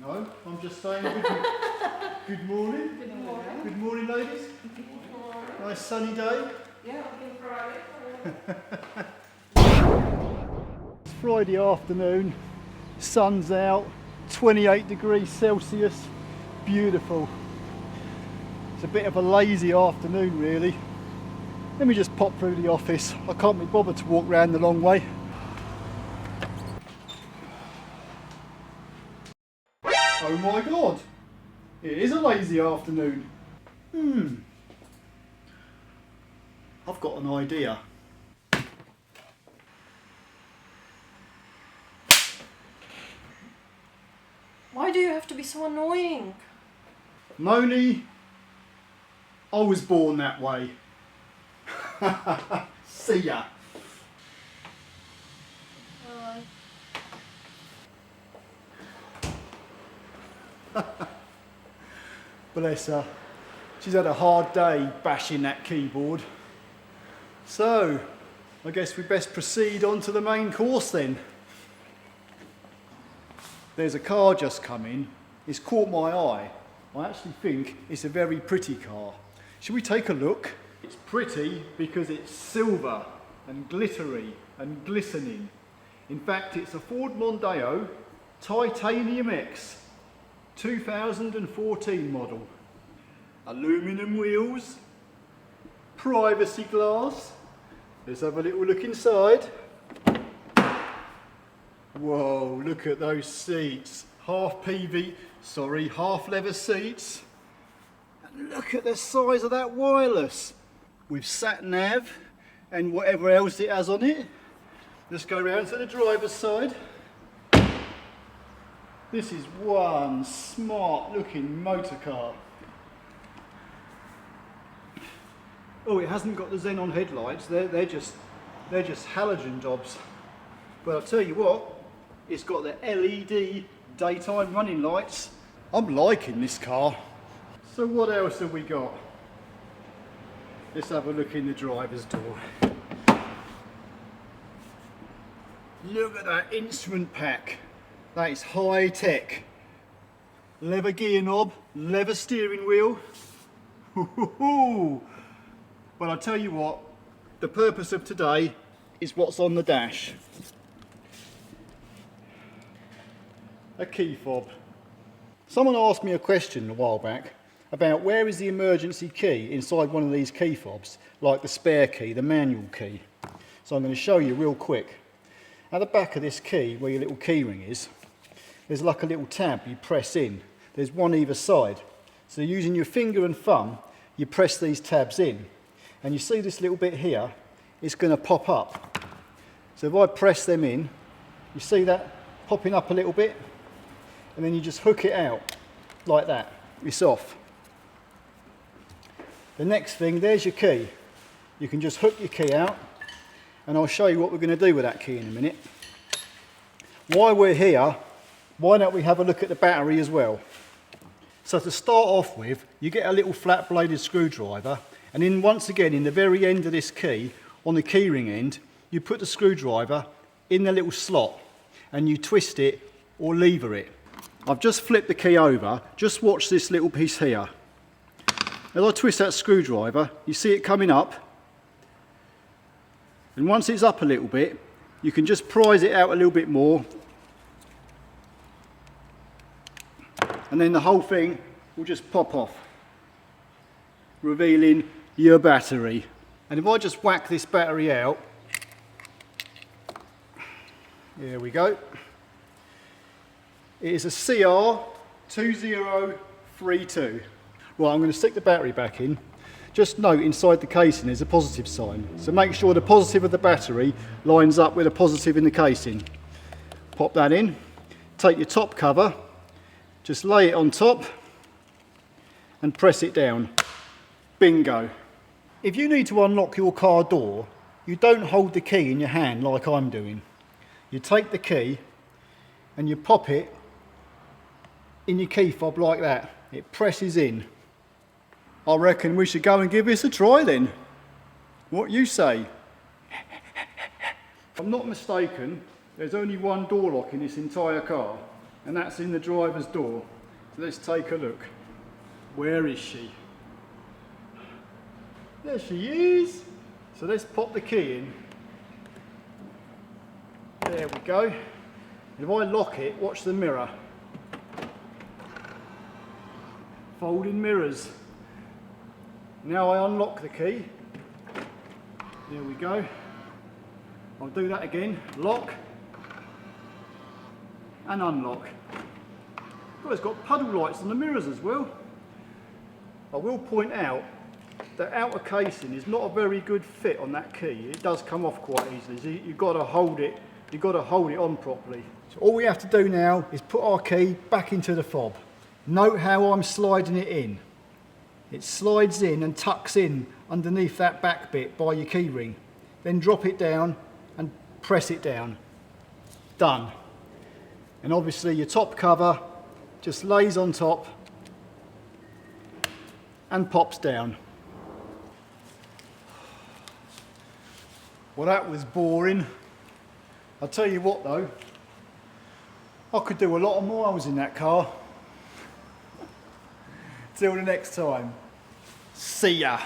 No, I'm just saying good morning. Good morning. Good morning, ladies. Good morning. Nice sunny day. Yeah, looking Friday. It's Friday afternoon, sun's out, 28 degrees Celsius, beautiful. It's a bit of a lazy afternoon really. Let me just pop through the office. I can't be bothered to walk round the long way. Oh my god, it is a lazy afternoon. I've got an idea. Why do you have to be so annoying? Moni, I was born that way. See ya. Bless her. She's had a hard day bashing that keyboard. So, I guess we best proceed on to the main course then. There's a car just come in. It's caught my eye. I actually think it's a very pretty car. Should we take a look? It's pretty because it's silver and glittery and glistening. In fact, it's a Ford Mondeo Titanium X 2014 model. Aluminium wheels, privacy glass. Let's have a little look inside. Whoa, look at those seats. Half leather seats. And look at the size of that wireless. With sat nav and whatever else it has on it. Let's go round to the driver's side. This is one smart looking motor car. Oh, it hasn't got the xenon headlights. They're just halogen jobs. But I'll tell you what, it's got the LED daytime running lights. I'm liking this car. So what else have we got? Let's have a look in the driver's door. Look at that instrument pack. That is high tech. Leather gear knob, leather steering wheel. But I'll tell you what, the purpose of today is what's on the dash. A key fob. Someone asked me a question a while back about where is the emergency key inside one of these key fobs, like the spare key, the manual key. So I'm going to show you real quick. At the back of this key, where your little key ring is, there's like a little tab you press in. There's one either side. So using your finger and thumb, you press these tabs in. And you see this little bit here, it's going to pop up. So if I press them in, you see that popping up a little bit? And then you just hook it out, like that. It's off. The next thing, there's your key. You can just hook your key out, and I'll show you what we're going to do with that key in a minute. While we're here, why don't we have a look at the battery as well? So to start off with, you get a little flat bladed screwdriver, and then once again in the very end of this key, on the keyring end, you put the screwdriver in the little slot and you twist it or lever it. I've just flipped the key over, just watch this little piece here. As I twist that screwdriver, you see it coming up, and once it's up a little bit, you can just prise it out a little bit more, and then the whole thing will just pop off, revealing your battery. And if I just whack this battery out, here we go. It is a CR2032. Right, I'm going to stick the battery back in. Just note inside the casing there's a positive sign. So make sure the positive of the battery lines up with the positive in the casing. Pop that in. Take your top cover, just lay it on top and press it down. Bingo. If you need to unlock your car door, you don't hold the key in your hand like I'm doing. You take the key and you pop it in your key fob like that. It presses in. I reckon we should go and give this a try then. What you say? If I'm not mistaken, there's only one door lock in this entire car. and that's in the driver's door. So let's take a look. Where is she? There she is. So let's pop the key in. There we go. If I lock it, watch the mirror. Folding mirrors. Now I unlock the key. There we go. I'll do that again. Lock and unlock. Oh, it's got puddle lights on the mirrors as well. I will point out the outer casing is not a very good fit on that key. It does come off quite easily. So you've got to hold it. You've got to hold it on properly. So all we have to do now is put our key back into the fob. Note how I'm sliding it in. It slides in and tucks in underneath that back bit by your key ring. Then drop it down and press it down. Done. And obviously your top cover just lays on top and pops down. Well, that was boring. I'll tell you what though, I could do a lot of miles in that car. Till the next time. See ya.